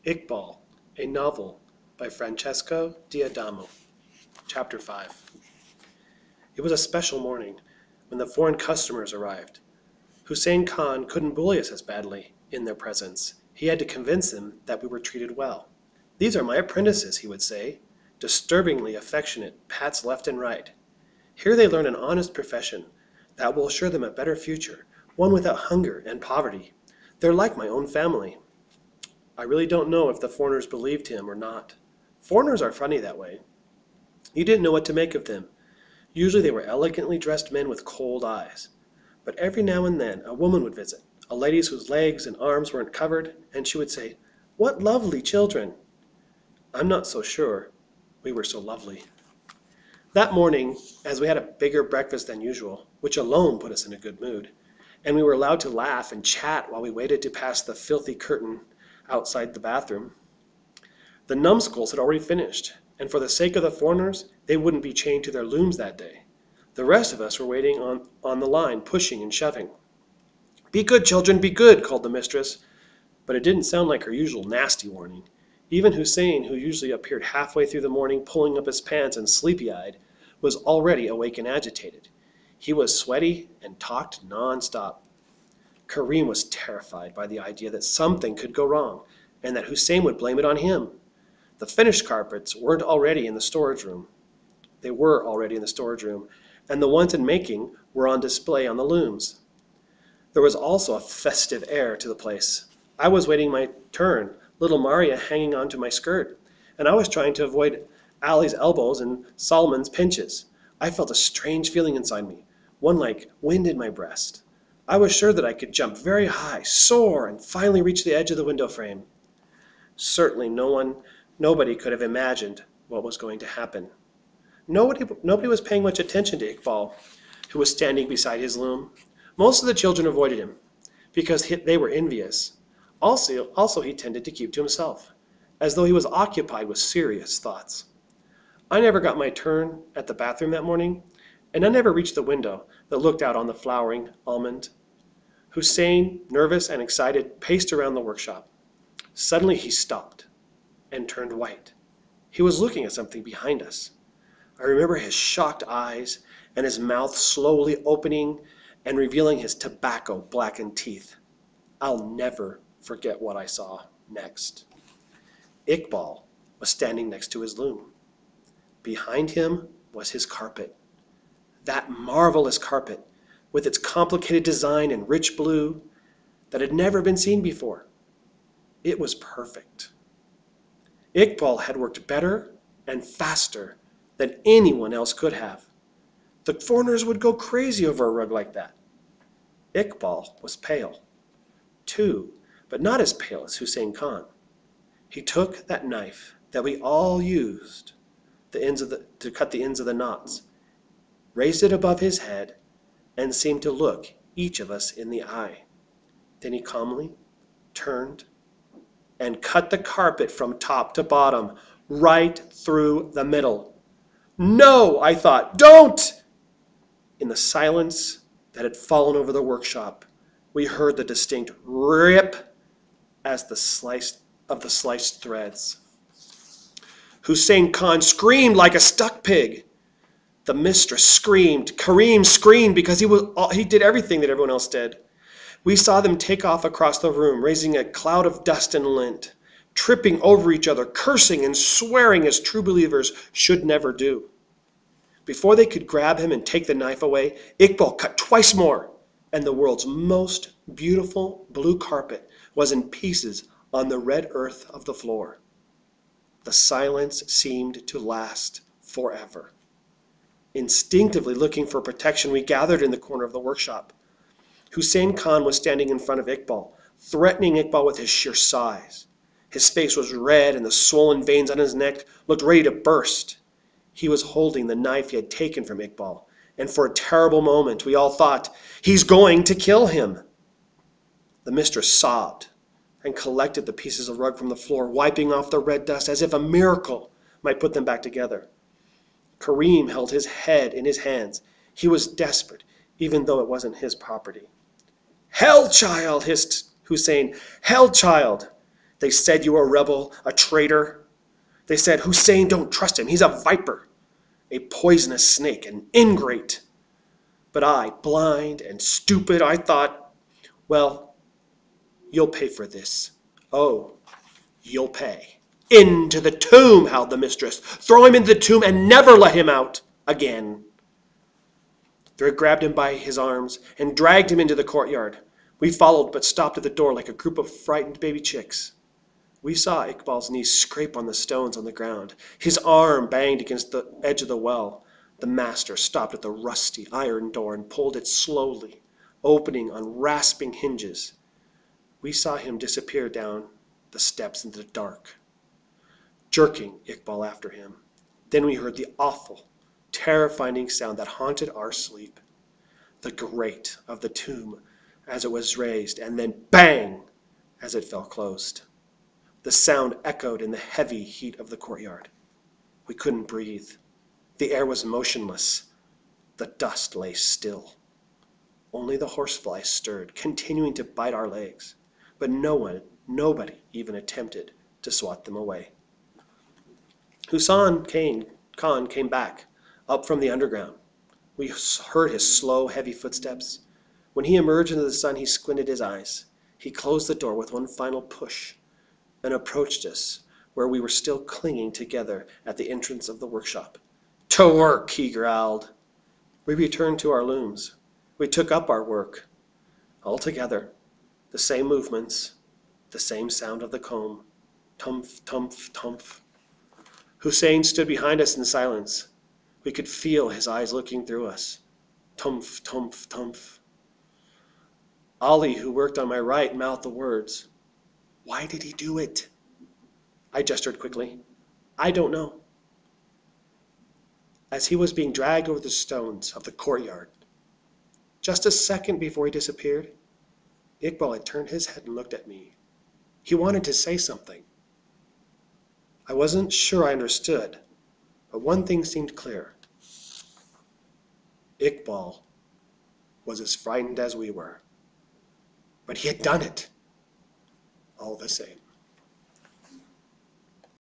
Iqbal, a novel by Francesco D'Adamo. Chapter 5. It was a special morning when the foreign customers arrived. Hussein Khan couldn't bully us as badly in their presence. He had to convince them that we were treated well. "These are my apprentices," he would say, disturbingly affectionate pats left and right. "Here they learn an honest profession that will assure them a better future, one without hunger and poverty. They're like my own family." I really don't know if the foreigners believed him or not. Foreigners are funny that way. You didn't know what to make of them. Usually they were elegantly dressed men with cold eyes. But every now and then a woman would visit, a lady whose legs and arms weren't covered, and she would say, "What lovely children!" I'm not so sure we were so lovely. That morning, as we had a bigger breakfast than usual, which alone put us in a good mood, and we were allowed to laugh and chat while we waited to pass the filthy curtain outside the bathroom, the numbskulls had already finished, and for the sake of the foreigners, they wouldn't be chained to their looms that day. The rest of us were waiting on the line, pushing and shoving. "Be good, children, be good," called the mistress, but it didn't sound like her usual nasty warning. Even Hussein, who usually appeared halfway through the morning pulling up his pants and sleepy-eyed, was already awake and agitated. He was sweaty and talked non-stop. Karim was terrified by the idea that something could go wrong, and that Hussein would blame it on him. The finished carpets weren't already in the storage room. They were already in the storage room, and the ones in making were on display on the looms. There was also a festive air to the place. I was waiting my turn, little Maria hanging onto my skirt, and I was trying to avoid Ali's elbows and Solomon's pinches. I felt a strange feeling inside me, one like wind in my breast. I was sure that I could jump very high, soar, and finally reach the edge of the window frame. Certainly nobody could have imagined what was going to happen. Nobody was paying much attention to Iqbal, who was standing beside his loom. Most of the children avoided him, because they were envious. Also he tended to keep to himself, as though he was occupied with serious thoughts. I never got my turn at the bathroom that morning, and I never reached the window that looked out on the flowering almond. Hussein, nervous and excited, paced around the workshop. Suddenly he stopped and turned white. He was looking at something behind us. I remember his shocked eyes and his mouth slowly opening and revealing his tobacco-blackened teeth. I'll never forget what I saw next. Iqbal was standing next to his loom. Behind him was his carpet. That marvelous carpet, with its complicated design in rich blue that had never been seen before. It was perfect. Iqbal had worked better and faster than anyone else could have. The foreigners would go crazy over a rug like that. Iqbal was pale, too, but not as pale as Hussein Khan. He took that knife that we all used to cut the ends of the knots, raised it above his head, and seemed to look each of us in the eye. Then he calmly turned and cut the carpet from top to bottom, right through the middle. "No," I thought, "don't!" In the silence that had fallen over the workshop, we heard the distinct rip as the sliced threads. Hussein Khan screamed like a stuck pig. The mistress screamed. Karim screamed because he did everything that everyone else did. We saw them take off across the room, raising a cloud of dust and lint, tripping over each other, cursing and swearing as true believers should never do. Before they could grab him and take the knife away, Iqbal cut twice more, and the world's most beautiful blue carpet was in pieces on the red earth of the floor. The silence seemed to last forever. Instinctively looking for protection, we gathered in the corner of the workshop. Hussein Khan was standing in front of Iqbal, threatening Iqbal with his sheer size. His face was red, and the swollen veins on his neck looked ready to burst. He was holding the knife he had taken from Iqbal, and for a terrible moment we all thought, "He's going to kill him." The mistress sobbed and collected the pieces of rug from the floor, wiping off the red dust as if a miracle might put them back together. Karim held his head in his hands. He was desperate, even though it wasn't his property. "Hell, child!" hissed Hussein. "Hell, child!" They said you were a rebel, a traitor. They said, Hussein, don't trust him. He's a viper, a poisonous snake, an ingrate. But I, blind and stupid, I thought, well, you'll pay for this. Oh, you'll pay. Into the tomb, howled the mistress. Throw him into the tomb and never let him out again. They grabbed him by his arms and dragged him into the courtyard. We followed, but stopped at the door like a group of frightened baby chicks. We saw Iqbal's knees scrape on the stones on the ground. His arm banged against the edge of the well. The master stopped at the rusty iron door and pulled it slowly, opening on rasping hinges. We saw him disappear down the steps into the dark, jerking Iqbal after him. Then we heard the awful, terrifying sound that haunted our sleep. The grate of the tomb as it was raised, and then bang as it fell closed. The sound echoed in the heavy heat of the courtyard. We couldn't breathe. The air was motionless. The dust lay still. Only the horseflies stirred, continuing to bite our legs. But nobody even attempted to swat them away. Khan came back, up from the underground. We heard his slow, heavy footsteps. When he emerged into the sun, he squinted his eyes. He closed the door with one final push and approached us where we were still clinging together at the entrance of the workshop. To work, he growled. We returned to our looms. We took up our work. All together, the same movements, the same sound of the comb. Tumph, tumph, tumph. Hussein stood behind us in silence. We could feel his eyes looking through us. Tumph, tumph, tumph. Ali, who worked on my right, mouthed the words. Why did he do it? I gestured quickly. I don't know. As he was being dragged over the stones of the courtyard, just a second before he disappeared, Iqbal had turned his head and looked at me. He wanted to say something. I wasn't sure I understood, but one thing seemed clear. Iqbal was as frightened as we were, but he had done it all the same.